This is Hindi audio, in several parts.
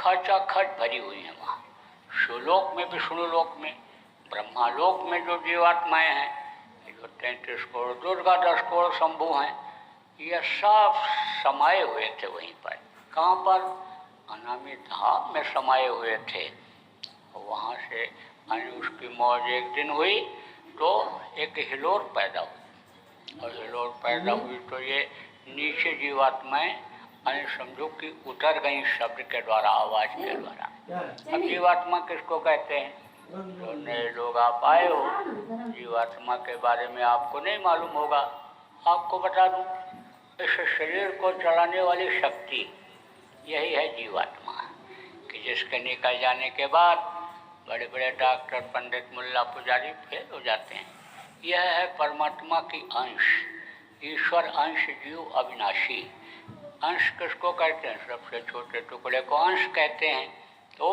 खचाखच भरी हुई हैं वहाँ। शिवलोक में, विष्णुलोक में, ब्रह्मालोक में जो जीवात्माएं हैं, ये जो 33 करोड़ दुर्गा, 10 करोड़ शंभु हैं, ये सब समाये हुए थे वहीं पर। कहाँ पर? अनामी धाम में समाये हुए थे। वहाँ से उसकी मौज एक दिन हुई तो एक हिलोर पैदा हुई, और हिलोर पैदा हुई तो ये नीचे जीवात्माएं समझो कि उतर गई शब्द के द्वारा, आवाज के द्वारा। अब जीवात्मा किसको कहते हैं? जो नए लोग आप आए हो, जीवात्मा के बारे में आपको नहीं मालूम होगा। आपको बता दूं, इस शरीर को चलाने वाली शक्ति यही है जीवात्मा, कि जिसके निकल जाने के बाद बड़े बड़े डॉक्टर, पंडित, मुल्ला, पुजारी फेल हो जाते हैं। यह है परमात्मा की अंश, ईश्वर अंश, जीव अविनाशी। अंश किसको कहते हैं? सबसे छोटे टुकड़े को अंश कहते हैं। तो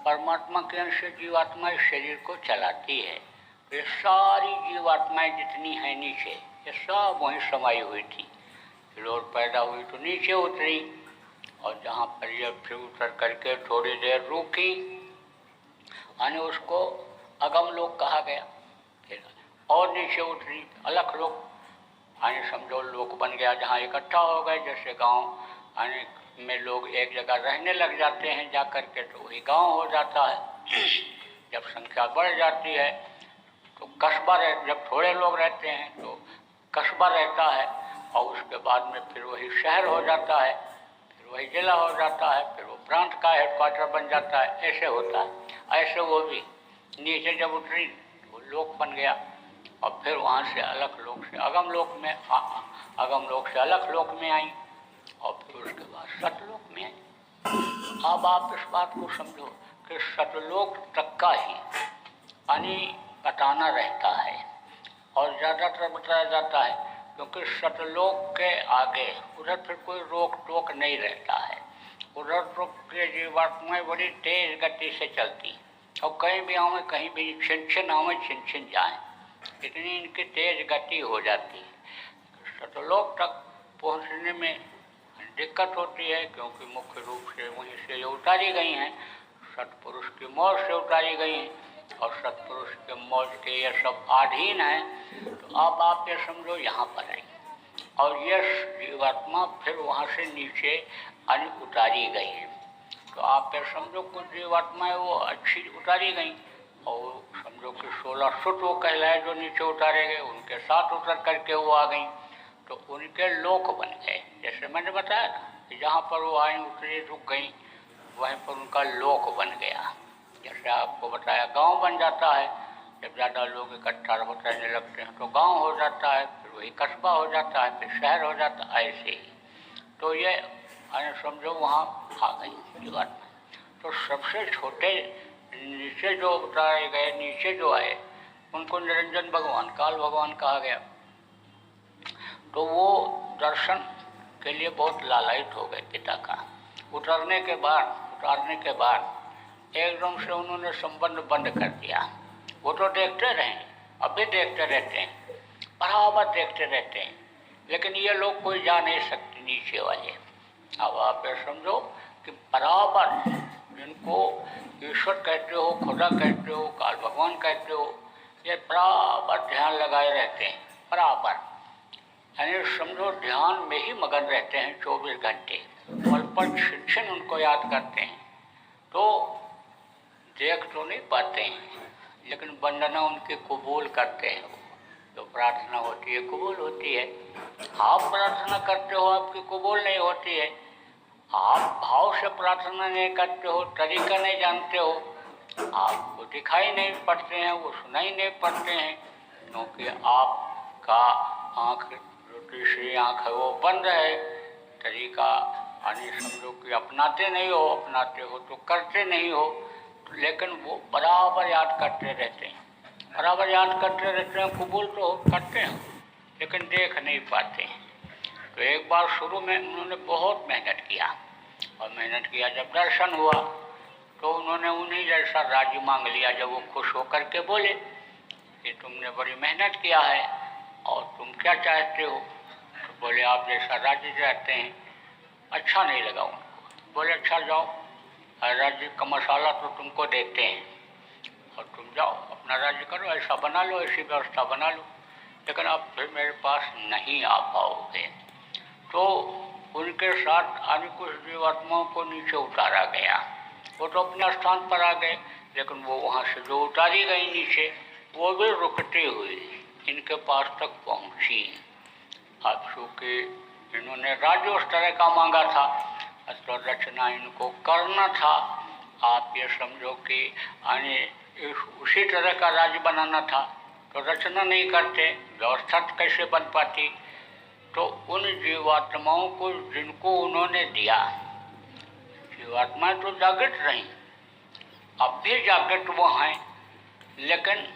परमात्मा के अंश से जीवात्मा इस शरीर को चलाती है। ये सारी जीवात्माएं जितनी हैं नीचे, ये सब वहीं समाई हुई थी। हिलोर पैदा हुई तो नीचे उतरी, और जहाँ पर ये फिर उतर करके थोड़ी देर रुकी, यानी उसको अगम लोक कहा गया। फिर और नीचे उतरी, अलख लोक, यानी समझो लोक बन गया जहाँ इकट्ठा हो गए। जैसे गांव यानी में लोग एक जगह रहने लग जाते हैं जा कर के, तो वही गांव हो जाता है। जब संख्या बढ़ जाती है तो कस्बा जब थोड़े लोग रहते हैं तो कस्बा रहता है, और उसके बाद में फिर वही शहर हो जाता है, फिर वही जिला हो जाता है, फिर वो प्रांत का हेडक्वार्टर बन जाता है। ऐसे होता है। ऐसे वो भी नीचे जब उतरी वो लोक बन गया, और फिर वहाँ से अलख लोक से अगम लोक में, अगम लोक से अलख लोक में आई, और फिर उसके बाद सतलोक में आई। अब आप इस बात को समझो कि सतलोक तक का ही यानी बताना रहता है, और ज़्यादातर बताया जाता है, क्योंकि सतलोक के आगे उधर फिर कोई रोक टोक नहीं रहता है। उधर तो जीवात्माएं बड़ी तेज गति से चलती, और कहीं भी आवे, कहीं भी छिन आवे, छिन जाए, इतनी इनकी तेज गति हो जाती है। सतलोक तक पहुंचने में दिक्कत होती है, क्योंकि मुख्य रूप से वहीं से ये उतारी गई हैं, सतपुरुष की मौज से उतारी गई हैं, और सतपुरुष के मौज के ये सब अधीन हैं। तो अब आप ये समझो यहाँ पर आई, और ये जीवात्मा फिर वहाँ से नीचे उतारी गई है। तो आप ये समझो कुछ जीवात्माएं वो अच्छी उतारी गई, और समझो कि 16 सुत वो कहलाए जो नीचे उतारे गए, उनके साथ उतर करके वो आ गई, तो उनके लोक बन गए। जैसे मैंने बताया ना कि जहाँ पर वो आई, उतरी, रुक गई, वहीं पर उनका लोक बन गया। जैसे आपको बताया गांव बन जाता है, जब ज़्यादा लोग इकट्ठा रहने लगते हैं तो गांव हो जाता है, फिर वही कस्बा हो जाता है, फिर शहर हो जाता है, ऐसे ही। तो ये समझो वहाँ आ गई जीवात्मा। तो सबसे छोटे नीचे जो उतारे गए, नीचे जो आए, उनको निरंजन भगवान, काल भगवान कहा गया। तो वो दर्शन के लिए बहुत लालायित हो गए पिता का। उतारने के बाद एकदम से उन्होंने संबंध बंद कर दिया। वो तो देखते रहे, अभी देखते रहते हैं, बराबर देखते रहते हैं, लेकिन ये लोग कोई जा नहीं सकते नीचे वाले। अब आप ये समझो कि बराबर जिनको ईश्वर कहते हो, खुदा कहते हो, काल भगवान कहते हो, ये बराबर ध्यान लगाए रहते हैं, बराबर, यानी समझो ध्यान में ही मगन रहते हैं 24 घंटे, पल पल छिन उनको याद करते हैं। तो देख तो नहीं पाते हैं, लेकिन वंदना उनकी कबूल करते हैं। जो प्रार्थना होती है कबूल होती है। आप प्रार्थना करते हो, आपकी कबूल नहीं होती है। आप भाव से प्रार्थना नहीं करते हो, तरीका नहीं जानते हो, आपको दिखाई नहीं पड़ते हैं, वो सुनाई नहीं पड़ते हैं, क्योंकि आपका आँख, जो तीसरी आँख है वो बंद है। तरीका यानी समझो कि अपनाते नहीं हो, अपनाते हो तो करते नहीं हो, लेकिन वो बराबर याद करते रहते हैं, बराबर याद करते रहते हैं, कबूल तो करते हैं, लेकिन देख नहीं पाते हैं। तो एक बार शुरू में उन्होंने बहुत मेहनत किया, और मेहनत किया, जब दर्शन हुआ तो उन्होंने उन्हीं जैसा राज्य मांग लिया। जब वो खुश होकर के बोले कि तुमने बड़ी मेहनत किया है और तुम क्या चाहते हो, तो बोले आप जैसा राज्य चाहते हैं। अच्छा नहीं लगा उनको, बोले अच्छा जाओ, राज्य का मसाला तो तुमको देते हैं और तुम जाओ अपना राज्य करो, ऐसा बना लो, ऐसी व्यवस्था बना लो, लेकिन अब फिर मेरे पास नहीं आ पाओगे। तो उनके साथ अन्य कुछ जीवात्माओं को नीचे उतारा गया। वो तो अपने स्थान पर आ गए, लेकिन वो वहाँ से जो उतारी गई नीचे, वो भी रुकते हुए इनके पास तक पहुँची। अब चूँकि इन्होंने राज्य उस तरह का मांगा था, तो रचना इनको करना था। आप ये समझो कि उसी तरह का राज्य बनाना था, तो रचना नहीं करते, व्यवस्था कैसे बन पाती। तो उन जीवात्माओं को जिनको उन्होंने दिया, जीवात्माएं तो जागृत रहीं, अब भी जागृत वो हैं, लेकिन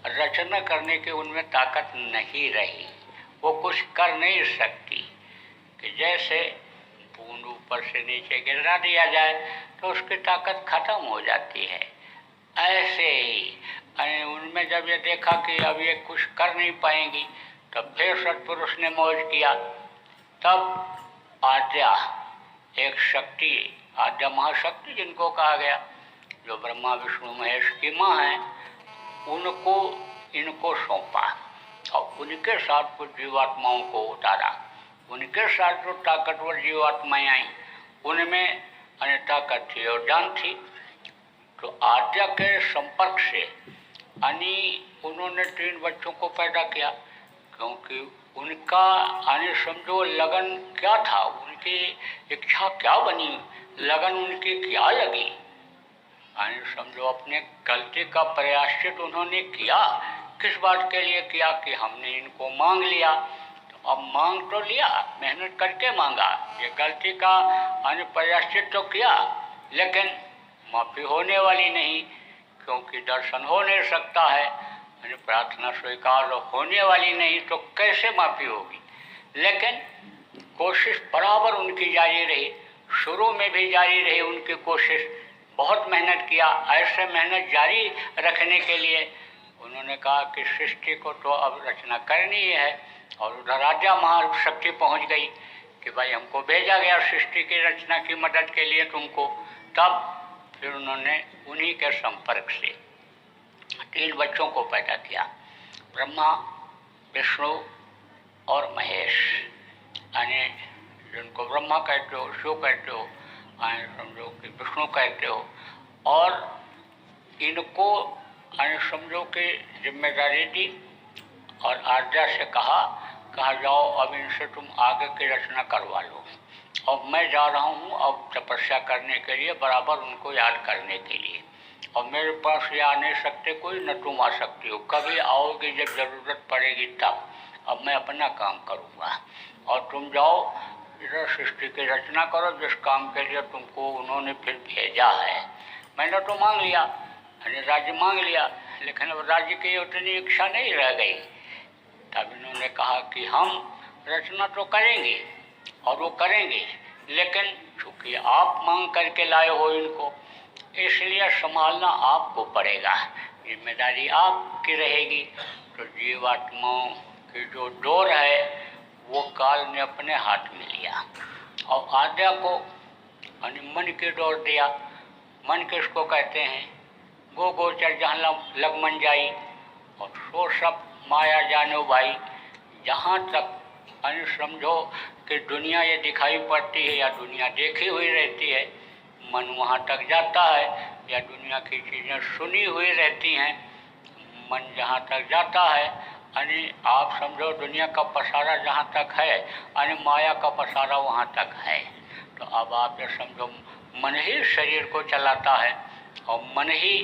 रचना करने की उनमें ताकत नहीं रही। वो कुछ कर नहीं सकती कि जैसे बूंद ऊपर से नीचे गिरा दिया जाए तो उसकी ताकत खत्म हो जाती है। ऐसे ही उनमें जब ये देखा कि अब ये कुछ कर नहीं पाएंगी, तब फिर सत्पुरुष ने मौज किया। तब आद्या, एक शक्ति, आद्या महाशक्ति जिनको कहा गया, जो ब्रह्मा विष्णु महेश की माँ हैं, उनको इनको सौंपा और उनके साथ कुछ जीवात्माओं को उतारा। उनके साथ जो ताकतवर जीवात्माएं आई, उनमें ताकत थी और जान थी। तो आद्या के संपर्क से उन्होंने 3 बच्चों को पैदा किया, क्योंकि उनका समझो लगन क्या था, उनकी इच्छा क्या बनी, लगन उनकी क्या लगी। समझो अपने गलती का प्रायश्चित उन्होंने किया। किस बात के लिए किया कि हमने इनको मांग लिया, तो अब मांग तो लिया, मेहनत करके मांगा, ये गलती का प्रायश्चित तो किया, लेकिन माफ़ी होने वाली नहीं, क्योंकि दर्शन हो नहीं सकता है, प्रार्थना स्वीकार होने वाली नहीं, तो कैसे माफ़ी होगी। लेकिन कोशिश बराबर उनकी जारी रही, शुरू में भी जारी रही उनकी कोशिश, बहुत मेहनत किया। ऐसे मेहनत जारी रखने के लिए उन्होंने कहा कि सृष्टि को तो अब रचना करनी है, और उधर राजा महाशक्ति पहुंच गई कि भाई हमको भेजा गया सृष्टि की रचना की मदद के लिए तुमको। तब फिर उन्होंने उन्हीं के संपर्क से 3 बच्चों को पैदा किया, ब्रह्मा, विष्णु और महेश। यानी जिनको ब्रह्मा कहते हो, शिव कहते हो, समझो कि विष्णु कहते हो, और इनको समझो कि जिम्मेदारी दी और आज्ञा से कहा जाओ अब इनसे तुम आगे की रचना करवा लो। अब मैं जा रहा हूँ अब तपस्या करने के लिए, बराबर उनको याद करने के लिए, और मेरे पास ये आ नहीं सकते कोई, न तुम आ सकती हो, कभी आओगे जब ज़रूरत पड़ेगी तब। अब मैं अपना काम करूँगा और तुम जाओ इधर सृष्टि की रचना करो, जिस काम के लिए तुमको उन्होंने फिर भेजा है। मैंने तो मांग लिया, राज्य मांग लिया, लेकिन अब राज्य की उतनी इच्छा नहीं रह गई। तब इन्होंने कहा कि हम रचना तो करेंगे और वो करेंगे, लेकिन चूँकि आप मांग करके लाए हो इनको, इसलिए संभालना आपको पड़ेगा, जिम्मेदारी आपकी रहेगी। तो जीवात्माओं की जो डोर है वो काल ने अपने हाथ में लिया और आद्या को मन की डोर दिया। मन किसको कहते हैं? गो गोचर जहाँ लग मन जाई, और सो सब माया जानो भाई। जहाँ तक समझो कि दुनिया ये दिखाई पड़ती है या दुनिया देखी हुई रहती है, मन वहाँ तक जाता है, या दुनिया की चीज़ें सुनी हुई रहती हैं, मन जहाँ तक जाता है, आप समझो दुनिया का पसारा जहाँ तक है, माया का पसारा वहाँ तक है। तो अब आप ये समझो मन ही शरीर को चलाता है और मन ही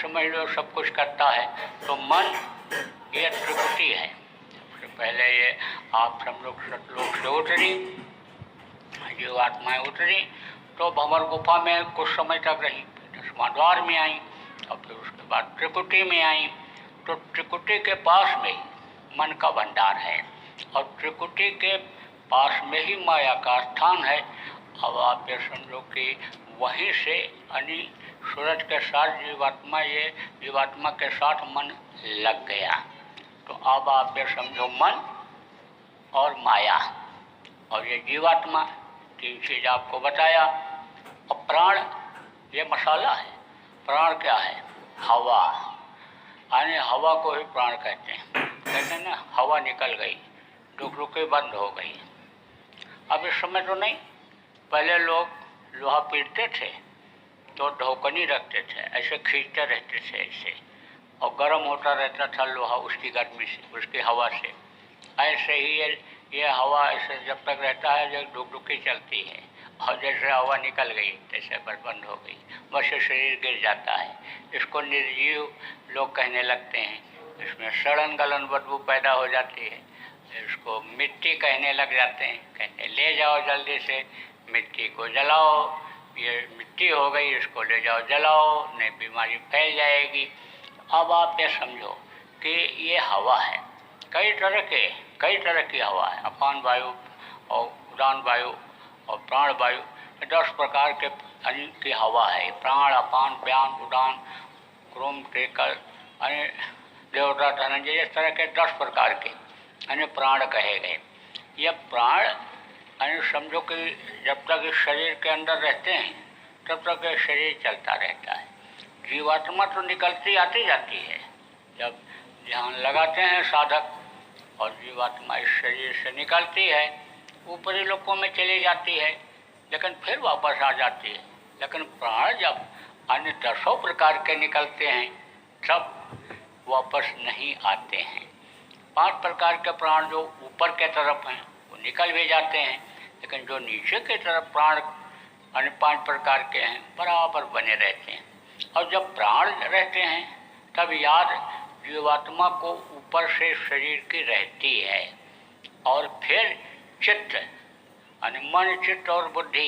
समझ लो सब कुछ करता है। तो मन ये त्रिपुटी है। सबसे पहले ये आप समझो सतलोक से उतरी, जीवात्माएँ उतरी, तो भंवर गुफा में कुछ समय तक रही, 10वां द्वार में आई, और फिर उसके बाद त्रिकुटी में आई। तो त्रिकुटी के पास में मन का भंडार है, और त्रिकुटी के पास में ही माया का स्थान है। अब आप ये समझो कि वहीं से सूरज के साथ जीवात्मा के साथ मन लग गया। तो अब आप ये समझो मन और माया और ये जीवात्मा, 3 चीज़ आपको बताया। और प्राण ये मसाला है। प्राण क्या है? हवा, यानी हवा को ही प्राण कहते हैं। कहते हैं ना, हवा निकल गई, रुक बंद हो गई। अब इस समय तो नहीं, पहले लोग लोहा पीटते थे तो ढोकनी रखते थे, ऐसे खींचते रहते थे ऐसे, और गर्म होता रहता था लोहा उसकी गर्मी से, उसकी हवा से। ऐसे ही ये हवा ऐसे जब तक रहता है जब ढुकढुकी चलती है, और जैसे हवा निकल गई तैसे बंद हो गई, बस शरीर गिर जाता है। इसको निर्जीव लोग कहने लगते हैं, इसमें सड़न गलन बदबू पैदा हो जाती है। इसको मिट्टी कहने लग जाते हैं, कहते ले जाओ जल्दी से मिट्टी को जलाओ, ये मिट्टी हो गई, इसको ले जाओ जलाओ, नहीं बीमारी फैल जाएगी। अब आप ये समझो कि ये हवा है, कई तरह की हवा है। अपान वायु और उदान वायु और प्राण वायु, 10 प्रकार की हवा है। प्राण, अपान, व्यान, उदान, क्रोम, टेकल, यानी देवता, धनंजय, इस तरह के 10 प्रकार के यानी प्राण कहे गए। ये प्राण यानी समझो कि जब तक इस शरीर के अंदर रहते हैं तब तक ये शरीर चलता रहता है। जीवात्मा तो निकलती आती जाती है, जब ध्यान लगाते हैं साधक और जीवात्मा इस शरीर से निकलती है, ऊपरी लोकों में चली जाती है, लेकिन फिर वापस आ जाती है। लेकिन प्राण जब अन्य 10 प्रकार के निकलते हैं तब वापस नहीं आते हैं। 5 प्रकार के प्राण जो ऊपर के तरफ हैं वो निकल भी जाते हैं, लेकिन जो नीचे के तरफ प्राण अन्य 5 प्रकार के हैं बराबर बने रहते हैं। और जब प्राण रहते हैं तब याद जीवात्मा को ऊपर से शरीर की रहती है। और फिर चित्त यानी मन, चित्त और बुद्धि,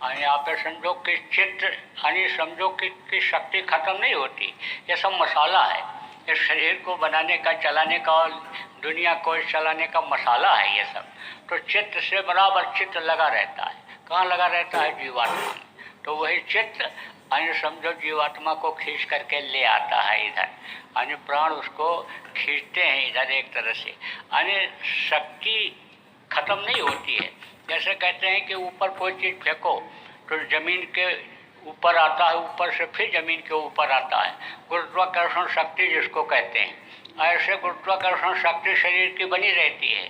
यानी आप समझो कि चित्त यानी समझो कि शक्ति खत्म नहीं होती। ये सब मसाला है, इस शरीर को बनाने का, चलाने का और दुनिया को चलाने का मसाला है ये सब। तो चित्त से बराबर चित्त लगा रहता है। कहाँ लगा रहता है? जीवात्मा में। तो वही चित्त यानी समझो जीवात्मा को खींच करके ले आता है इधर, यानी प्राण उसको खींचते हैं इधर एक तरह से। यानी शक्ति खत्म नहीं होती है। जैसे कहते हैं कि ऊपर कोई चीज़ फेंको तो ज़मीन के ऊपर आता है, ऊपर से फिर ज़मीन के ऊपर आता है, गुरुत्वाकर्षण शक्ति जिसको कहते हैं। ऐसे गुरुत्वाकर्षण शक्ति शरीर की बनी रहती है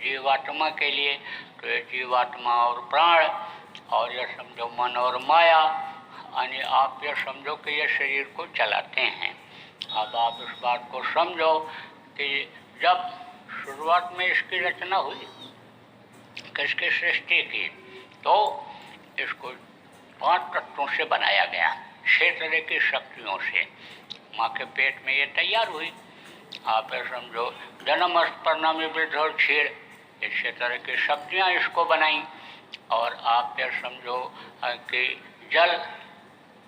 जीवात्मा के लिए। तो ये जीवात्मा और प्राण और ये समझो मन और माया, यानी आप ये समझो कि ये शरीर को चलाते हैं। अब आप इस बात को समझो कि जब शुरुआत में इसकी रचना हुई, किसकी सृष्टि की, तो इसको 5 तत्वों से बनाया गया, 6 तरह की शक्तियों से। माँ के पेट में ये तैयार हुई। आप ये समझो जन्म परिणामी वृद्धि और क्षीण, ये 6 तरह की शक्तियाँ इसको बनाई। और आप ये समझो कि जल,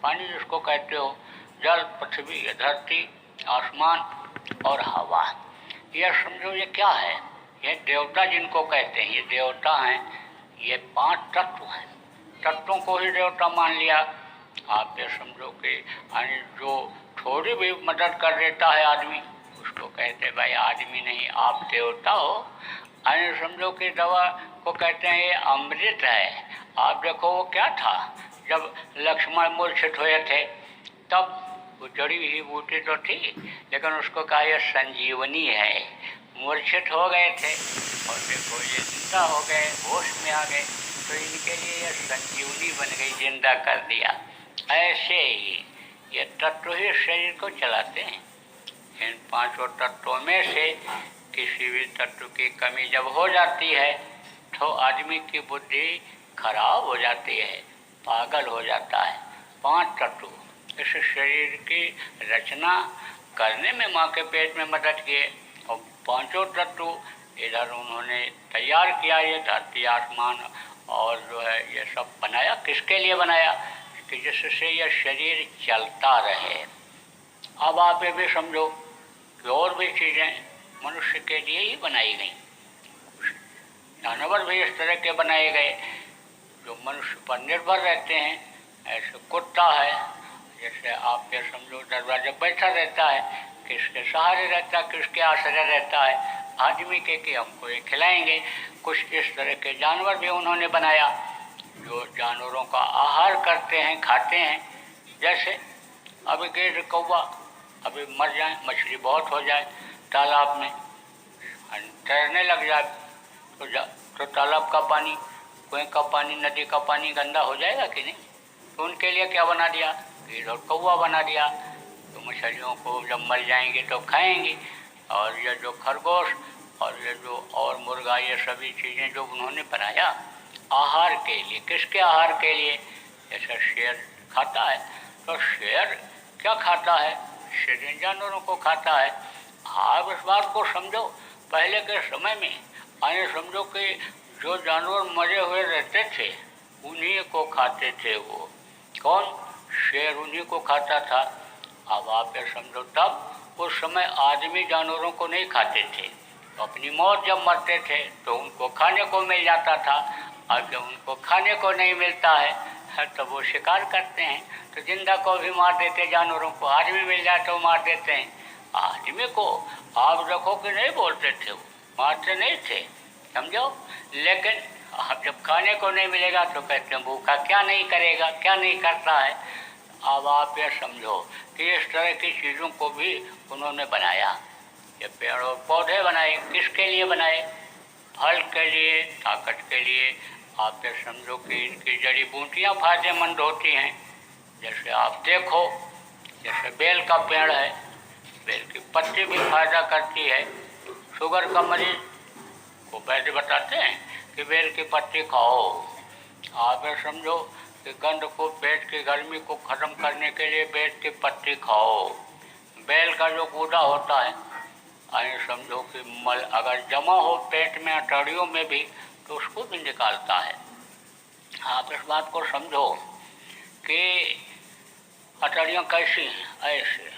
पानी जिसको कहते हो, जल, पृथ्वी, धरती, आसमान और हवा, यह समझो ये क्या है? ये देवता जिनको कहते हैं, ये देवता हैं। ये 5 तत्व हैं, तत्वों को ही देवता मान लिया। आप ये समझो कि यानी जो थोड़ी भी मदद कर देता है आदमी, उसको कहते भाई आदमी नहीं आप देवता हो। यानी समझो कि दवा को कहते हैं ये अमृत है। आप देखो वो क्या था, जब लक्ष्मण मूर्छित हुए थे तब वो जड़ी हुई बूटी तो थी, लेकिन उसको कहा यह संजीवनी है। मूर्छित हो गए थे और देखो ये जिंदा हो गए, होश में आ गए, तो इनके लिए यह संजीवनी बन गई, जिंदा कर दिया। ऐसे ही ये तत्व ही शरीर को चलाते हैं। इन 5 तत्वों में से किसी भी तत्व की कमी जब हो जाती है तो आदमी की बुद्धि खराब हो जाती है, पागल हो जाता है। 5 तत्व इस शरीर की रचना करने में माँ के पेट में मदद किए, और 5 तत्व इधर उन्होंने तैयार किया। ये धरती, आसमान और जो है ये सब बनाया। किसके लिए बनाया? कि जिससे यह शरीर चलता रहे। अब आप ये भी समझो कि और भी चीज़ें मनुष्य के लिए ही बनाई गई। जानवर भी इस तरह के बनाए गए जो मनुष्य पर निर्भर रहते हैं। ऐसे कुत्ता है, जैसे आप ये समझो दरवाजे बैठा रहता है, किसके सहारे रहता है, किसके आश्रय रहता है, आदमी के कि हमको ये खिलाएंगे। कुछ इस तरह के जानवर भी उन्होंने बनाया जो जानवरों का आहार करते हैं, खाते हैं। जैसे अभी गिर कौवा अभी मर जाए, मछली बहुत हो जाए तालाब में, तैरने लग जाए तो तालाब का पानी, कुएं का पानी, नदी का पानी गंदा हो जाएगा कि नहीं? तो उनके लिए क्या बना दिया? गिर और कौवा बना दिया। तो मछलियों को जब मर जाएंगे तो खाएंगे, और ये जो खरगोश और ये जो और मुर्गा, ये सभी चीज़ें जो उन्होंने बनाया आहार के लिए, किसके आहार के लिए? जैसे शेर खाता है, तो शेर क्या खाता है? शेर जानवरों को खाता है। आप इस बात को समझो, पहले के समय में आइए समझो कि जो जानवर मरे हुए रहते थे उन्हीं को खाते थे। वो कौन? शेर उन्हीं को खाता था। अब आप ये समझो, तब उस समय आदमी जानवरों को नहीं खाते थे, तो अपनी मौत जब मरते थे तो उनको खाने को मिल जाता था। अब जब उनको खाने को नहीं मिलता है तो वो शिकार करते हैं, तो जिंदा को भी मार देते जानवरों को, आदमी मिल जाए तो मार देते हैं। आदमी को आप देखो कि नहीं बोलते थे, वो मारते नहीं थे, समझो। लेकिन अब जब खाने को नहीं मिलेगा तो कहते हैं भूखा क्या नहीं करेगा, क्या नहीं करता है। अब आप ये समझो कि इस तरह की चीज़ों को भी उन्होंने बनाया। ये पेड़ और पौधे बनाए, किसके लिए बनाए? फल के लिए, ताकत के लिए। आप ये समझो कि इनकी जड़ी बूटियाँ फायदेमंद होती हैं। जैसे आप देखो, जैसे बेल का पेड़ है, बेल की पत्ती भी फायदा करती है। शुगर का मरीज को वैद्य बताते हैं कि बेल की पत्ती खाओ। आप ये समझो कि गंध को, पेट की गर्मी को ख़त्म करने के लिए बेल की पत्ती खाओ। बेल का जो गूदा होता है, आइए समझो कि मल अगर जमा हो पेट में, अटड़ियों में भी, तो उसको भी निकालता है। आप इस बात को समझो कि अटड़ियाँ कैसी हैं? ऐसे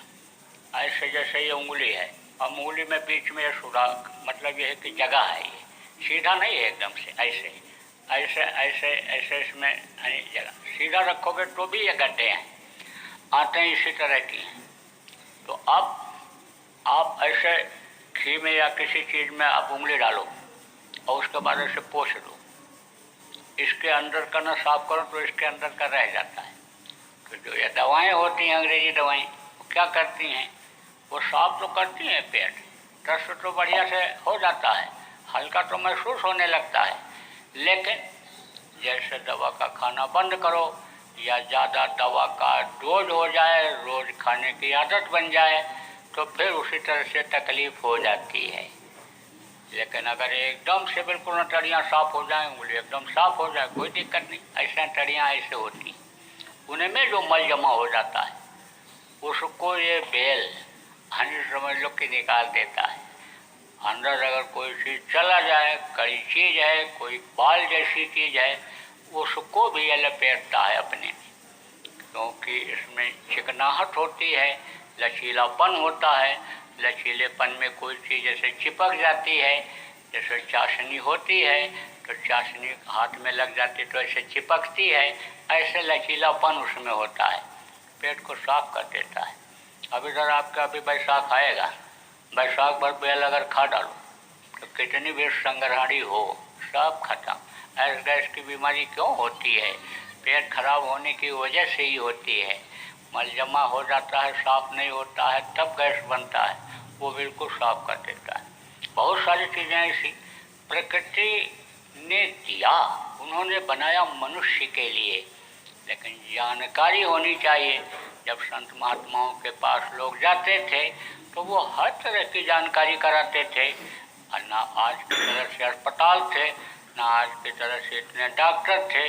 ऐसे जैसे ये उंगली है, और उंगली में बीच में सुराख, मतलब ये है कि जगह है, ये सीधा नहीं है एकदम से, ऐसे ऐसे ऐसे ऐसे इसमें जगह। सीधा रखोगे तो भी ये गड्ढे हैं, आते हैं इसी तरह की। तो अब आप ऐसे घी में या किसी चीज़ में आप उंगली डालो और उसके बाद ऐसे पोंछ दो, इसके अंदर का ना साफ करो तो इसके अंदर का रह जाता है। तो जो ये दवाएं होती हैं, अंग्रेजी दवाएं, वो क्या करती हैं? वो साफ तो करती हैं पेट, दर्द तो बढ़िया से हो जाता है, हल्का तो महसूस होने लगता है। लेकिन जैसे दवा का खाना बंद करो या ज़्यादा दवा का डोज हो जाए, रोज़ खाने की आदत बन जाए, तो फिर उसी तरह से तकलीफ हो जाती है। लेकिन अगर एकदम से बिल्कुल अटड़ियाँ साफ हो जाएं, उंगली एकदम साफ हो जाए, कोई दिक्कत नहीं। ऐसे अटड़ियाँ ऐसे होती, उनमें जो मल जमा हो जाता है उसको ये बेल हनी समझ लो कि निकाल देता है। अंदर अगर कोई चीज़ चला जाए, कड़ी चीज़ है, कोई बाल जैसी चीज़ है, उसको भी ये लपेटता है अपने में, क्योंकि इसमें चिकनाहट होती है, लचीलापन होता है। लचीलेपन में कोई चीज़ जैसे चिपक जाती है, जैसे चाशनी होती है तो चाशनी हाथ में लग जाती तो ऐसे चिपकती है, ऐसे लचीलापन उसमें होता है, पेट को साफ कर देता है। अब इधर आपका अभी बैसाख आएगा, बैसाख भर बेल अगर खा डालो तो कितनी भी संग्रहणी हो सब खत्म। ऐस गैस की बीमारी क्यों होती है? पेट खराब होने की वजह से ही होती है। मल जमा हो जाता है, साफ नहीं होता है, तब गैस बनता है, वो बिल्कुल साफ कर देता है। बहुत सारी चीज़ें ऐसी प्रकृति ने दिया, उन्होंने बनाया मनुष्य के लिए, लेकिन जानकारी होनी चाहिए। जब संत महात्माओं के पास लोग जाते थे तो वो हर तरह की जानकारी कराते थे। और ना आज की तरह से अस्पताल थे, ना आज की तरह से इतने डॉक्टर थे,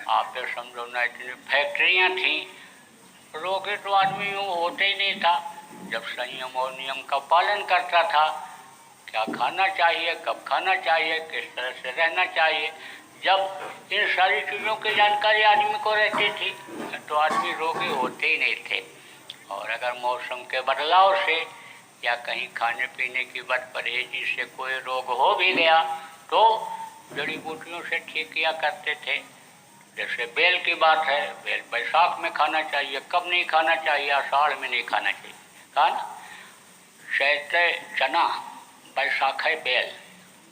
आप ये समझो ना इतनी फैक्ट्रियाँ थीं। रोगी तो आदमी यूँ होते ही नहीं था जब संयम और नियम का पालन करता था। क्या खाना चाहिए, कब खाना चाहिए, किस तरह से रहना चाहिए, जब इन सारी चीज़ों की जानकारी आदमी को रहती थी तो आदमी रोगी होते ही नहीं थे। और अगर मौसम के बदलाव से या कहीं खाने पीने की बदपरहेजी से कोई रोग हो भी गया तो जड़ी बूटियों से ठीक किया करते थे। जैसे बेल की बात है, बेल बैसाख में खाना चाहिए, कब नहीं खाना चाहिए? आषाढ़ में नहीं खाना चाहिए, कहा ना। चैते चना, बैसाख है बेल,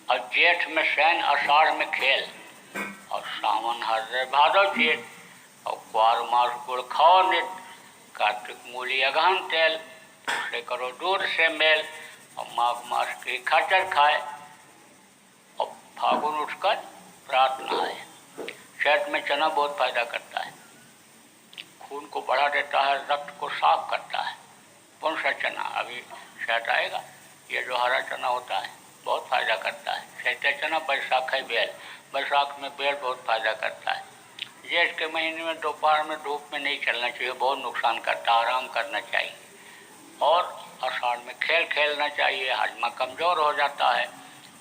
और जेठ में सैन, आषाढ़ में खेल, और सावन हर भादव चेत, और क्वार मास गुड़ खाओ नित, कार्तिक मूली अगहन तेल, उसे करो दूध से मेल, और माघ मास की खाचर खाए, और फागुन उठकर प्रार्थना है। शहद में चना बहुत फायदा करता है, खून को बढ़ा देता है, रक्त को साफ करता है। कौन सा चना? अभी शहद आएगा। ये जो हरा चना होता है बहुत फायदा करता है। शहद चना, बैसाख है बेल, बैसाख में बेल बहुत फायदा करता है। जेठ के महीने में दोपहर में धूप में नहीं चलना चाहिए, बहुत नुकसान करता है, आराम करना चाहिए। और आषाढ़ में खेल खेलना चाहिए, हजमा कमज़ोर हो जाता है।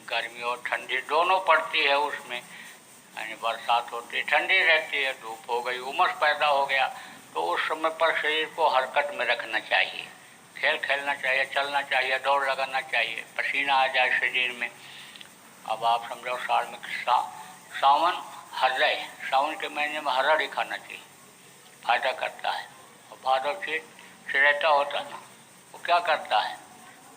गर्मी और ठंडी दोनों पड़ती है उसमें, यानी बरसात होती है, ठंडी रहती है, धूप हो गई, उमस पैदा हो गया, तो उस समय पर शरीर को हरकत में रखना चाहिए, खेल खेलना चाहिए, चलना चाहिए, दौड़ लगाना चाहिए, पसीना आ जाए शरीर में। अब आप समझो साल में सावन हर्रय, सावन के महीने में हर्रा ही खाना चाहिए, फायदा करता है। और भादव चिरेटा होता है ना, वो क्या करता है,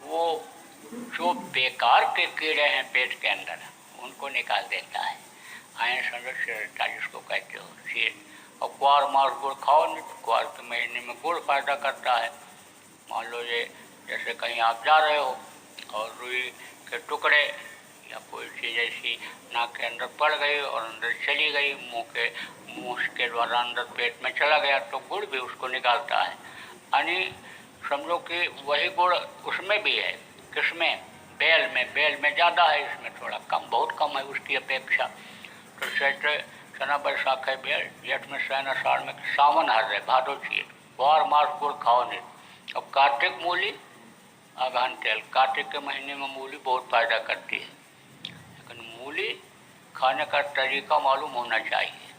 वो जो बेकार के कीड़े हैं पेट के अंदर उनको निकाल देता है। आए समझो चिरेटा जिसको कहते हो, चीर। और ग्वार मास गुड़ खाओ नहीं, तो ग्वार के महीने में गुड़ फायदा करता है। मान लो ये जैसे कहीं आप जा रहे हो और रुई के टुकड़े या कोई चीज़ ऐसी नाक के अंदर पड़ गई और अंदर चली गई, मुंह के द्वारा अंदर पेट में चला गया, तो गुड़ भी उसको निकालता है। यानी समझो कि वही गुड़ उसमें भी है, किसमें? बेल में ज़्यादा है, इसमें थोड़ा कम, बहुत कम है उसकी अपेक्षा। तो चैत्र चना बैसाख है बेल, जेठ में सैन, आषाढ़ में सावन हर्रय, भादो चीर, ग्वार मास गुड़ खाओ नहीं। अब कार्तिक मूली अगहन तेल, कार्तिक के महीने में मूली बहुत फायदा करती है, लेकिन मूली खाने का तरीका मालूम होना चाहिए।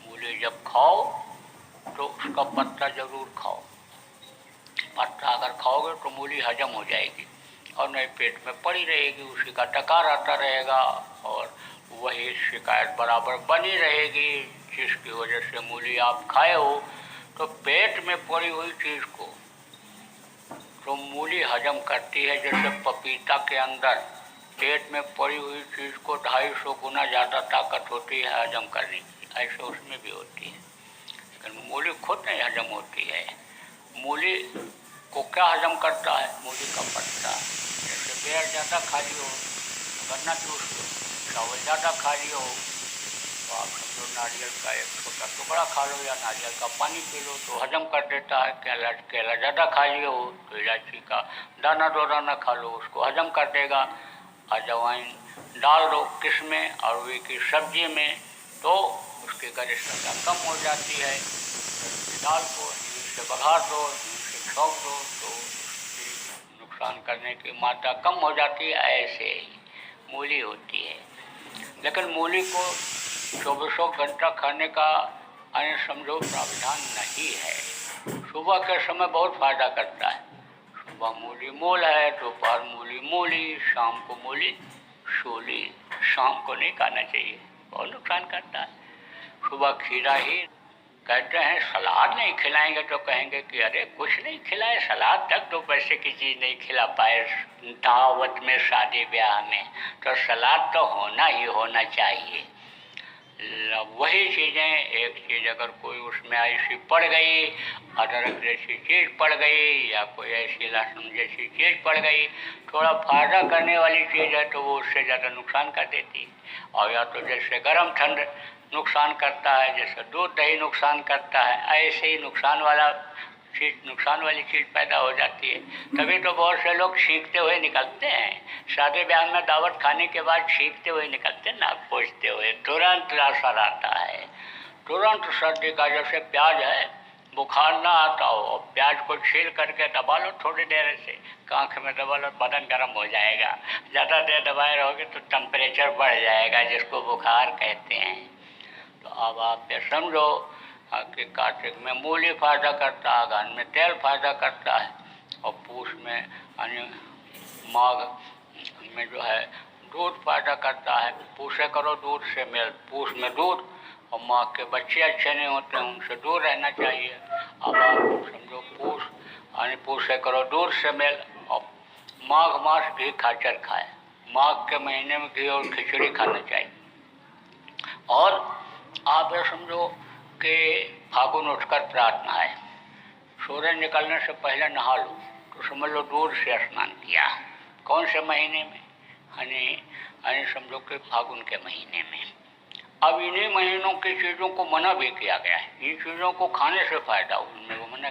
मूली जब खाओ तो उसका पत्ता जरूर खाओ। पत्ता अगर खाओगे तो मूली हजम हो जाएगी और नहीं पेट में पड़ी रहेगी, उसी का डकार आता रहेगा और वही शिकायत बराबर बनी रहेगी, जिसकी वजह से मूली आप खाए हो। तो पेट में पड़ी हुई चीज़ को तो मूली हजम करती है। जैसे पपीता के अंदर पेट में पड़ी हुई चीज़ को 250 गुना ज़्यादा ताकत होती है हजम करने की, ऐसे उसमें भी होती है, लेकिन मूली खुद नहीं हजम होती है। मूली को क्या हजम करता है? मूली का पत्ता। जैसे बेर ज़्यादा खा लियो, गन्ना जूस लो, चावल ज़्यादा खा लियो, तो आप समझो नारियल का एक छोटा टुकड़ा खा लो या नारियल का पानी पी लो तो हजम कर देता है। केला ज़्यादा खा लियो तो इलायची का दाना 2 दाना खा लो, उसको हजम कर देगा। अजवाइन डाल दो किसमें? अरवी की सब्जी में, तो उसकी गरिष्ठता कम हो जाती है। दाल को नीम से बघार दो, नीम से छौंक दो, तो उसकी नुकसान करने की मात्रा कम हो जाती है। ऐसे ही मूली होती है, लेकिन मूली को 24 घंटा खाने का अन्य समझो प्रावधान नहीं है। सुबह के समय बहुत फायदा करता है, सुबह मूली मूल है, दोपहर मूली मूली, शाम को मूली शोली। शाम को नहीं खाना चाहिए, बहुत नुकसान करता है। सुबह खीरा ही कहते हैं, सलाद नहीं खिलाएंगे तो कहेंगे कि अरे कुछ नहीं खिलाए, सलाद तक तो पैसे की चीज़ नहीं खिला पाए दावत में, शादी ब्याह में, तो सलाद तो होना ही होना चाहिए। वही चीज़ें, एक चीज़ अगर कोई उसमें ऐसी पड़ गई, अदरक जैसी चीज़ पड़ गई या कोई ऐसी लहसुन जैसी चीज़ पड़ गई, थोड़ा फायदा करने वाली चीज़ है तो वो उससे ज़्यादा नुकसान कर देती है। और या तो जैसे गर्म ठंड नुकसान करता है, जैसे दूध दही नुकसान करता है, ऐसे ही नुकसान वाली चीज़ पैदा हो जाती है। तभी तो बहुत से लोग छींकते हुए निकलते हैं, शादी ब्याह में दावत खाने के बाद छींकते हुए निकलते हैं, नाक पोंछते हुए, तुरंत असर आता है, तुरंत सर्दी का। जैसे प्याज है, बुखार ना आता हो और प्याज को छील करके दबा लो थोड़ी देर से, आँख में दबा लो, बदन गर्म हो जाएगा। ज़्यादा देर दबाए रहोगे तो टेम्परेचर बढ़ जाएगा, जिसको बुखार कहते हैं। तो अब आप ये समझो कि कार्तिक में मूली फायदा करता है, अगहन में तेल फायदा करता है, और पूष में यानी माघ में जो है दूध फायदा करता है। पूछे करो दूध से मेल, पूष में दूध, और माघ के बच्चे अच्छे नहीं होते हैं, उनसे दूर रहना चाहिए। अब आप समझो पूष यानी पूछे करो दूध से मेल, और माघ मास घी खाचर खाए, माघ के महीने में घी और खिचड़ी खाना चाहिए। और आप ये समझो कि फागुन उठकर प्रार्थना है, सूर्य निकलने से पहले नहा लो, तो समझ लो दूध से स्नान किया। कौन से महीने में? यानी समझो कि फागुन के महीने में। अब इन्हीं महीनों की चीज़ों को मना भी किया गया है। इन चीज़ों को खाने से फायदा, उनमें वो मना।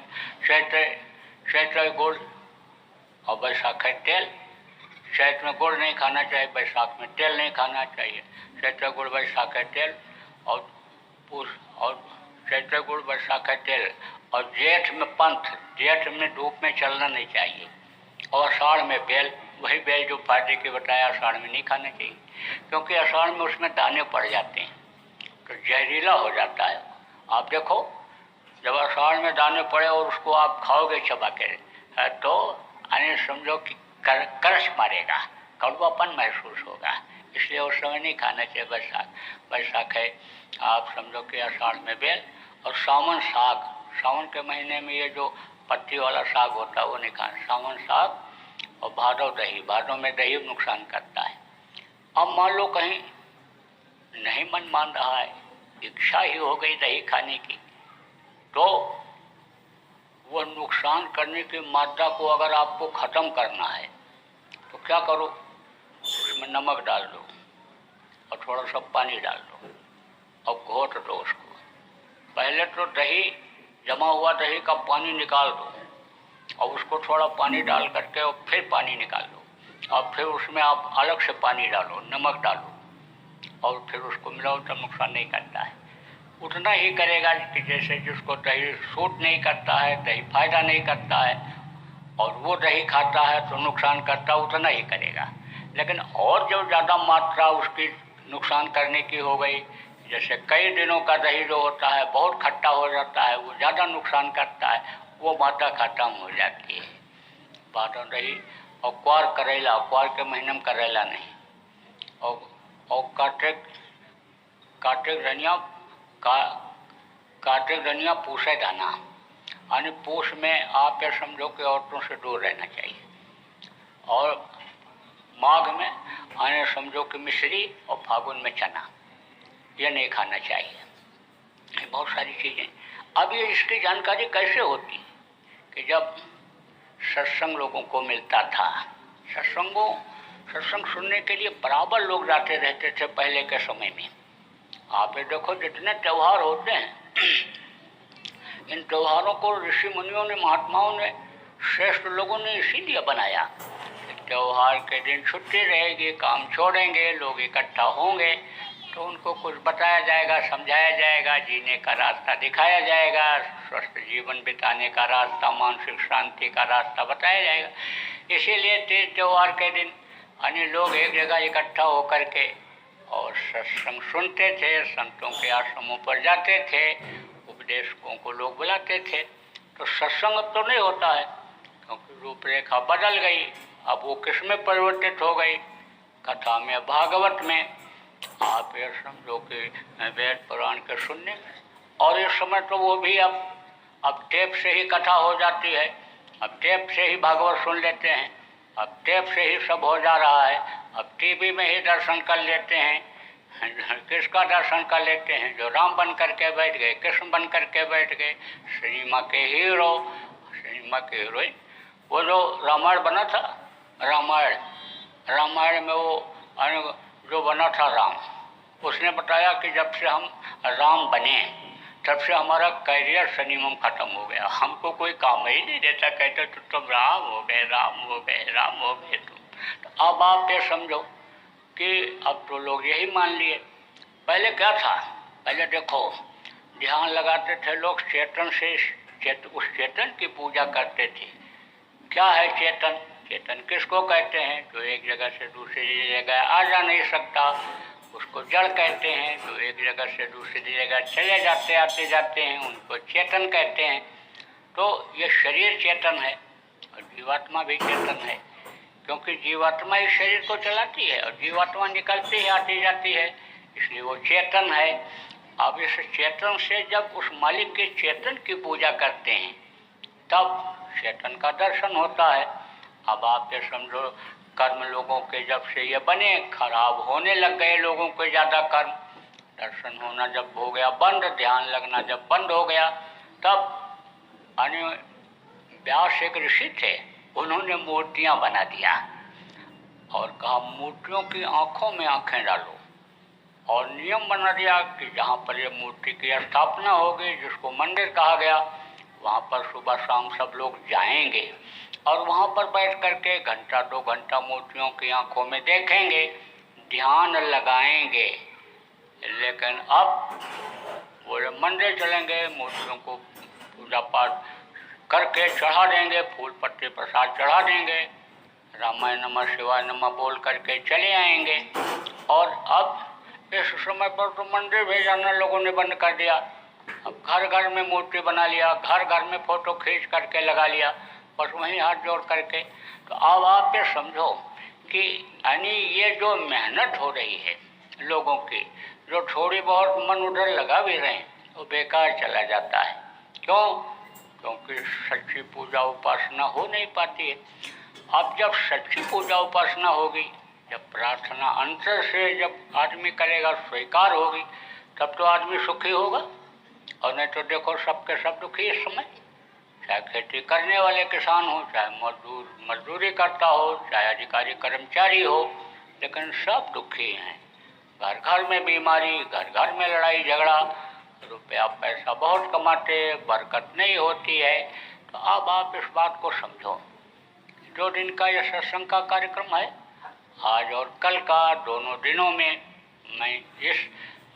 चैत्र गुड़ और बैसाख तेल। चैत्र में गुड़ नहीं खाना चाहिए, बैसाख में तेल नहीं खाना चाहिए। चैत्र गुड़ बैसाख तेल और चैत्र गुड़ बैसाख तेल। और जेठ में पंथ, जेठ में धूप में चलना नहीं चाहिए। और आषाढ़ में बेल, वही बेल जो पार्टी के बताया, आषाढ़ में नहीं खाना चाहिए, क्योंकि आषाढ़ में उसमें दाने पड़ जाते हैं तो जहरीला हो जाता है। आप देखो, जब आषाढ़ में दाने पड़े और उसको आप खाओगे चबा के, तो यानी समझो कि करस मारेगा, कड़वापन महसूस होगा, इसलिए उस समय नहीं खाना चाहिए। बैसाख है, आप समझो कि आषाढ़ में बेल। और सावन साग, सावन के महीने में ये जो पत्ती वाला साग होता है वो नहीं खाना, सावन साग। और भादव दही, भादव में दही नुकसान करता है। अब मान लो कहीं नहीं मन मान रहा है, इच्छा ही हो गई दही खाने की, तो वह नुकसान करने की मात्रा को अगर आपको ख़त्म करना है तो क्या करो, उसमें नमक डाल दो और थोड़ा सा पानी डाल दो और घोट दो उसको। पहले तो दही, जमा हुआ दही का पानी निकाल दो और उसको थोड़ा पानी डाल करके और फिर पानी निकाल दो और फिर उसमें आप अलग से पानी डालो, नमक डालो और फिर उसको मिलाओ, तब नुकसान नहीं करता है। उतना ही करेगा कि जैसे जिसको दही सूट नहीं करता है, दही फायदा नहीं करता है और वो दही खाता है तो नुकसान करता, उतना ही करेगा। लेकिन और जो ज़्यादा मात्रा उसकी नुकसान करने की हो गई, जैसे कई दिनों का दही जो होता है बहुत खट्टा हो जाता है, वो ज़्यादा नुकसान करता है, वो मात्रा खत्म हो जाती है। बादल दही और क्वार करेला, क्वार के महीने में करेला नहीं। और कार्तिक धनिया पूसे दाना, यानी पूस में आप ये समझो कि औरतों से दूर रहना चाहिए। और माघ में यानी समझो कि मिश्री और फागुन में चना, ये नहीं खाना चाहिए। बहुत सारी चीज़ें। अब ये इसकी जानकारी कैसे होती कि जब सत्संग लोगों को मिलता था, सत्संग सुनने के लिए बराबर लोग जाते रहते थे पहले के समय में। आप ये देखो, जितने त्यौहार होते हैं इन त्योहारों को ऋषि मुनियों ने, महात्माओं ने, श्रेष्ठ लोगों ने इसीलिए बनाया। त्योहार के दिन छुट्टी रहेगी, काम छोड़ेंगे, लोग इकट्ठा होंगे तो उनको कुछ बताया जाएगा, समझाया जाएगा, जीने का रास्ता दिखाया जाएगा, स्वस्थ जीवन बिताने का रास्ता, मानसिक शांति का रास्ता बताया जाएगा। इसीलिए तीज त्योहार के दिन अन्य लोग एक जगह इकट्ठा होकर के और सत्संग सुनते थे, संतों के आश्रमों पर जाते थे, उपदेशकों को लोग बुलाते थे। तो सत्संग अब तो नहीं होता है, क्योंकि रूपरेखा बदल गई। अब वो किस में परिवर्तित हो गई? कथा में, भागवत में, आप ये समझो कि वेद पुराण के सुनने में। और इस समय तो वो भी अब टेप से ही कथा हो जाती है, अब टेप से ही भागवत सुन लेते हैं, अब टेप से ही सब हो जा रहा है, अब टीवी में ही दर्शन कर लेते हैं। किसका दर्शन कर लेते हैं? जो राम बन करके बैठ गए, कृष्ण बन करके बैठ गए, सिनेमा के हीरो, सिनेमा के हीरोइन। वो जो रामायण बना था, रामायण में वो जो बना था राम, उसने बताया कि जब से हम राम बने तब से हमारा करियर सिनेमा खत्म हो गया, हमको कोई काम ही नहीं देता, कहते तुम राम हो गए, राम हो गए, राम हो गए तुम। तो अब आप ये समझो कि अब तो लोग यही मान लिए। पहले क्या था? पहले देखो, ध्यान लगाते थे लोग चेतन से, उस चेतन की पूजा करते थे। क्या है चेतन? चेतन किसको कहते हैं? जो एक जगह से दूसरी जगह आ जा नहीं सकता, उसको जड़ कहते हैं। जो एक जगह से दूसरी जगह चले जाते आते जाते हैं, उनको चेतन कहते हैं। तो ये शरीर चेतन है और जीवात्मा भी चेतन है, क्योंकि जीवात्मा इस शरीर को चलाती है और जीवात्मा निकलती ही आती जाती है, इसलिए वो चेतन है। अब इस चेतन से जब उस मालिक के चेतन की पूजा करते हैं तब चेतन का दर्शन होता है। अब आप ये समझो, कर्म लोगों के जब से ये बने, खराब होने लग गए लोगों के ज़्यादा कर्म, दर्शन होना जब हो गया बंद, ध्यान लगना जब बंद हो गया, तब व्यास एक ऋषि थे, उन्होंने मूर्तियां बना दिया और कहा मूर्तियों की आंखों में आंखें डालो, और नियम बना दिया कि जहाँ पर ये मूर्ति की स्थापना होगी, जिसको मंदिर कहा गया, वहाँ पर सुबह शाम सब लोग जाएंगे और वहाँ पर बैठ करके घंटा 2 घंटा मूर्तियों की आंखों में देखेंगे, ध्यान लगाएंगे। लेकिन अब वो मंदिर चलेंगे, मूर्तियों को पूजा पाठ करके चढ़ा देंगे, फूल पत्ते प्रसाद चढ़ा देंगे, रामायण नमः शिवाय नमः बोल करके चले आएंगे। और अब इस समय पर तो मंदिर भी जाना लोगों ने बंद कर दिया। अब घर घर में मूर्ति बना लिया, घर घर में फोटो खींच करके लगा लिया, बस वहीं हाथ जोड़ करके। तो अब आप ये समझो कि यानी ये जो मेहनत हो रही है लोगों की, जो थोड़ी बहुत मन उधर लगा भी रहे हैं, वो बेकार चला जाता है। क्यों? क्योंकि सच्ची पूजा उपासना हो नहीं पाती है। अब जब सच्ची पूजा उपासना होगी, जब प्रार्थना अंतर से जब आदमी करेगा, स्वीकार होगी, तब तो आदमी सुखी होगा। और नहीं तो देखो सबके सब दुखी इस समय, चाहे खेती करने वाले किसान हो, चाहे मजदूरी करता हो, चाहे अधिकारी कर्मचारी हो, लेकिन सब दुखी हैं। घर घर में बीमारी, घर घर में लड़ाई झगड़ा, रुपया पैसा बहुत कमाते, बरकत नहीं होती है। तो अब आप इस बात को समझो। 2 दिन का यह सत्संग का कार्यक्रम है, आज और कल का, दोनों दिनों में मैं इस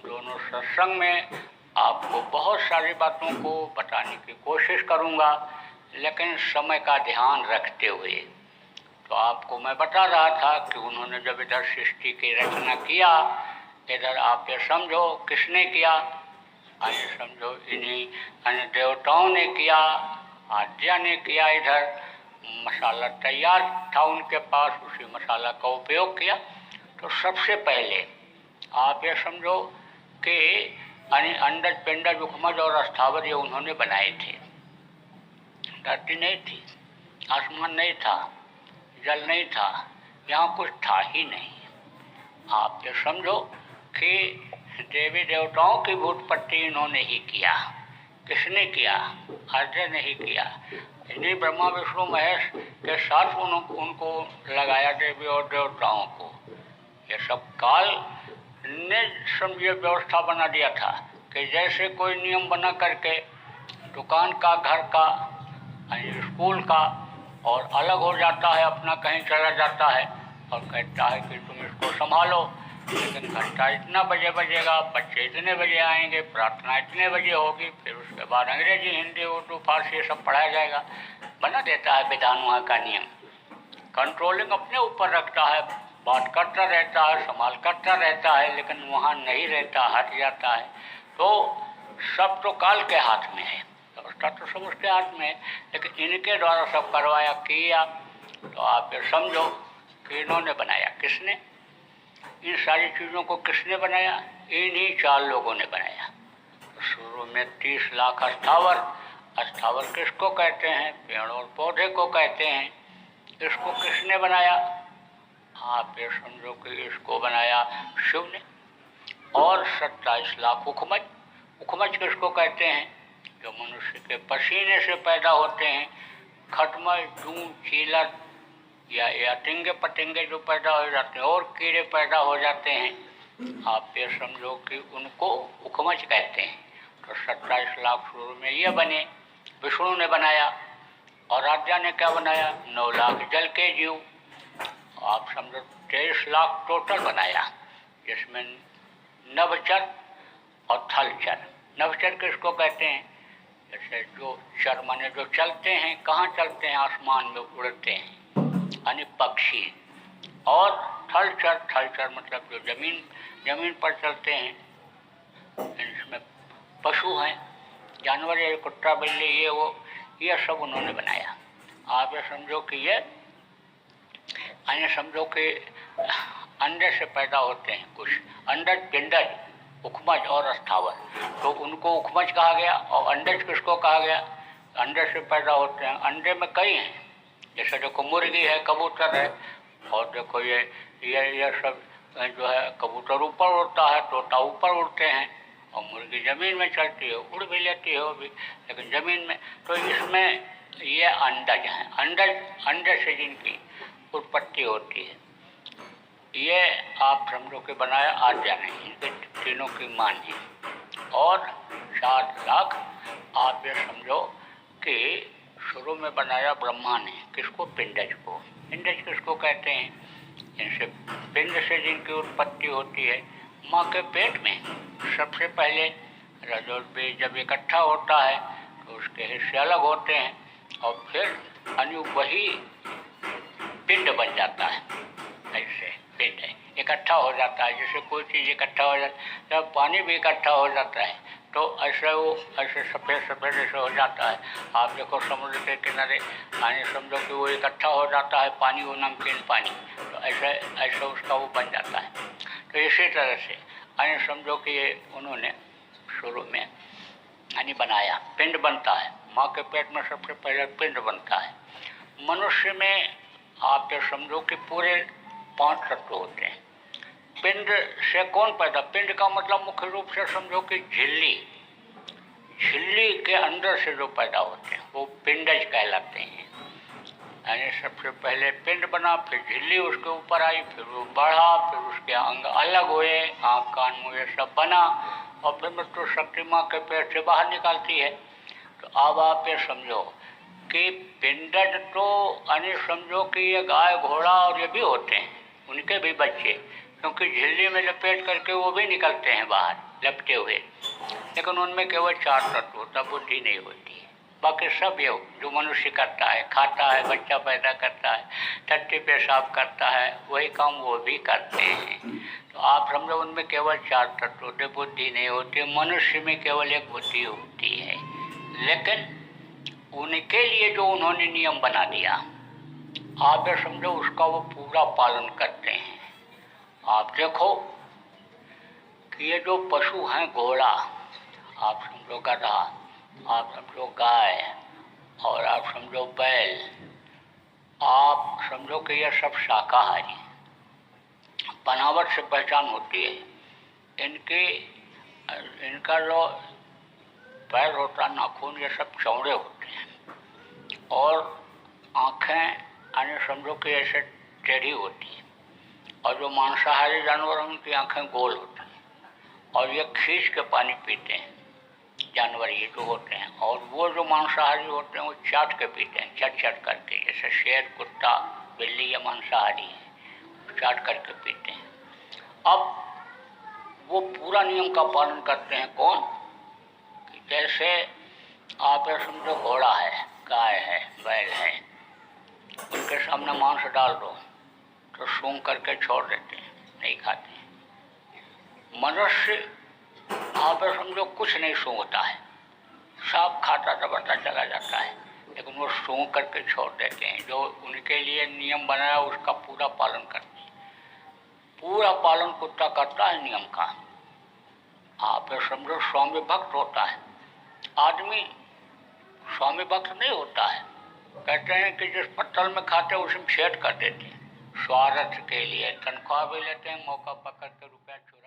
दोनों सत्संग में आपको बहुत सारी बातों को बताने की कोशिश करूंगा, लेकिन समय का ध्यान रखते हुए। तो आपको मैं बता रहा था कि उन्होंने जब इधर सृष्टि की रचना किया, इधर आप ये समझो किसने किया, आइए समझो इन्हीं अन्य देवताओं ने किया, आद्या ने किया। इधर मसाला तैयार था उनके पास, उसी मसाला का उपयोग किया। तो सबसे पहले आप ये समझो कि अंडज पिंडज उखमज और स्थावर ये उन्होंने बनाए थे। धरती नहीं थी, आसमान नहीं था, जल नहीं था, यहाँ कुछ था ही नहीं। आप ये समझो कि देवी देवताओं की उत्पत्ति इन्होंने ही किया। किसने किया? आद्य ने ही किया। इन्हीं ब्रह्मा विष्णु महेश के साथ उनको लगाया, देवी और देवताओं को। ये सब काल ने समझिए व्यवस्था बना दिया था कि जैसे कोई नियम बना करके दुकान का, घर का, स्कूल का, और अलग हो जाता है, अपना कहीं चला जाता है और कहता है कि तुम इसको संभालो, लेकिन घंटा इतना बजे बजेगा, बच्चे इतने बजे आएंगे, प्रार्थना इतने बजे होगी, फिर उसके बाद अंग्रेजी, हिंदी, उर्दू, फारसी ये सब पढ़ाया जाएगा। बना देता है विधान वहाँ का नियम। कंट्रोलिंग अपने ऊपर रखता है, बात करता रहता है, संभाल करता रहता है, लेकिन वहाँ नहीं रहता, हट जाता है। तो सब तो काल के हाथ में है, व्यवस्था तो सब उसके हाथ में है, लेकिन इनके द्वारा सब करवाया किया। तो आप ये समझो कि इन्होंने बनाया। किसने? इन सारी चीज़ों को किसने बनाया? इन्हीं 4 लोगों ने बनाया। तो शुरू में 30 लाख अस्थावर। अस्थावर किसको कहते हैं? पेड़ और पौधे को कहते हैं। इसको किसने बनाया? आप ये समझो कि इसको बनाया शिव ने। और 27 लाख उखमज। उखमज किसको कहते हैं? जो मनुष्य के पसीने से पैदा होते हैं, खटमल, जूं, चीलर या टिंगे पटिंगे जो पैदा हो जाते हैं, और कीड़े पैदा हो जाते हैं। आप ये समझो कि उनको उखमज कहते हैं। तो 27 लाख शुरू में ये बने, विष्णु ने बनाया। और आद्या ने क्या बनाया? 9 लाख जल के जीव। आप समझो 23 लाख टोटल बनाया, जिसमें नभचर और थलचर। नभचर किसको कहते हैं? जैसे जो चर माने जो चलते हैं, कहाँ चलते हैं? आसमान में उड़ते हैं, यानी पक्षी। और थलचर, थलचर मतलब जो जमीन पर चलते हैं, इसमें पशु हैं, जानवर, ये कुत्ता बिल्ली, ये वो, ये सब उन्होंने बनाया। आप ये समझो कि ये समझो कि अंडे से पैदा होते हैं कुछ, अंडज पिंडज उखमज और स्थावर। तो उनको उखमज कहा गया। और अंडज किसको कहा गया? अंडे से पैदा होते हैं। अंडे में कई हैं, जैसे देखो मुर्गी है, कबूतर है, और देखो ये सब जो है, कबूतर ऊपर उड़ता है, तोता ऊपर उड़ते हैं, और मुर्गी ज़मीन में चलती है, उड़ भी लेती है वो भी, लेकिन ज़मीन में। तो इसमें ये अंडज हैं। अंडज से जिनकी उत्पत्ति होती है, ये आप समझो कि बनाया आद्या नहीं, इनके तीनों की मान है। और 4 लाख आप ये समझो कि शुरू में बनाया ब्रह्मा ने, किसको? पिंडज को। पिंडज किसको कहते हैं? इनसे पिंड से जिनकी उत्पत्ति होती है माँ के पेट में। सबसे पहले रजोबीज जब इकट्ठा होता है तो उसके हिस्से अलग होते हैं और फिर वही पिंड बन जाता है। ऐसे पिंड इकट्ठा हो जाता है, जैसे कोई चीज़ इकट्ठा हो जाता है, जब पानी भी इकट्ठा हो जाता है तो ऐसे वो ऐसे सफ़ेद सफ़ेद ऐसे हो जाता है। आप देखो समुद्र के किनारे यानी समझो कि वो इकट्ठा हो जाता है पानी, वो नमकीन पानी, तो ऐसे उसका वो बन जाता है। तो इसी तरह से यानी समझो कि ये उन्होंने शुरू में यानी बनाया, पिंड बनता है। माँ के पेट में सबसे पहले पिंड बनता है। मनुष्य में आप ये समझो कि पूरे 5 तत्व होते हैं। पिंड से कौन पैदा? पिंड का मतलब मुख्य रूप से समझो कि झिल्ली के अंदर से जो पैदा होते हैं वो पिंडज कहलाते हैं। यानी सबसे पहले पिंड बना, फिर झिल्ली उसके ऊपर आई, फिर वो बढ़ा, फिर उसके अंग अलग हुए, आँख कान मुँह ये सब बना, और फिर मृत्यु शक्ति माँ के पेट से बाहर निकालती है। तो अब आप ये समझो कि पिंडज तो यानी समझो कि ये गाय घोड़ा और ये भी होते हैं, उनके भी बच्चे, क्योंकि झिल्ली में लपेट करके वो भी निकलते हैं बाहर लपटे हुए, लेकिन उनमें केवल 4 तत्व होता, बुद्धि नहीं होती है। बाकी सब ये जो मनुष्य करता है, खाता है, बच्चा पैदा करता है, टट्टी पेशाब करता है, वही काम वो भी करते हैं। तो आप समझो उनमें केवल 4 तत्व होते, बुद्धि नहीं होती। मनुष्य में केवल एक बुद्धि होती है, लेकिन उनके लिए जो उन्होंने नियम बना दिया, आप ये समझो उसका वो पूरा पालन करते हैं। आप देखो कि ये जो पशु हैं, घोड़ा, आप समझो गधा, आप समझो गाय, और आप समझो बैल, आप समझो कि ये सब शाकाहारी। बनावट से पहचान होती है इनका जो पैर होता, नाखून, ये सब चौड़े होते हैं, और आँखें यानी समझो कि ऐसे टेढ़ी होती है, और जो मांसाहारी जानवर हैं उनकी आँखें गोल होती हैं, और ये खींच के पानी पीते हैं जानवर ये जो होते हैं, और वो जो मांसाहारी होते हैं वो चाट के पीते हैं, चट करके, जैसे शेर, कुत्ता, बिल्ली ये मांसाहारी है, चाट करके पीते हैं। अब वो पूरा नियम का पालन करते हैं। कौन? कि जैसे आप ये समझो घोड़ा है, गाय है, बैल है, उनके सामने मांस डाल दो तो सूंघ करके छोड़ देते हैं, नहीं खाते। मनुष्य आप समझो कुछ नहीं सूंघता है, सांप खाता दबाता चला जाता है, लेकिन वो सूंघ करके छोड़ देते हैं। जो उनके लिए नियम बनाया उसका पूरा पालन करते हैं। पूरा पालन कुत्ता करता है नियम का। आप समझो स्वामी भक्त होता है। आदमी स्वामी भक्त नहीं होता है। कहते हैं कि जिस पत्तल में खाते हैं उसी में छेद कर देते हैं, स्वार्थ के लिए तनख्वाह भी लेते हैं, मौका पकड़ के रुपया चुरा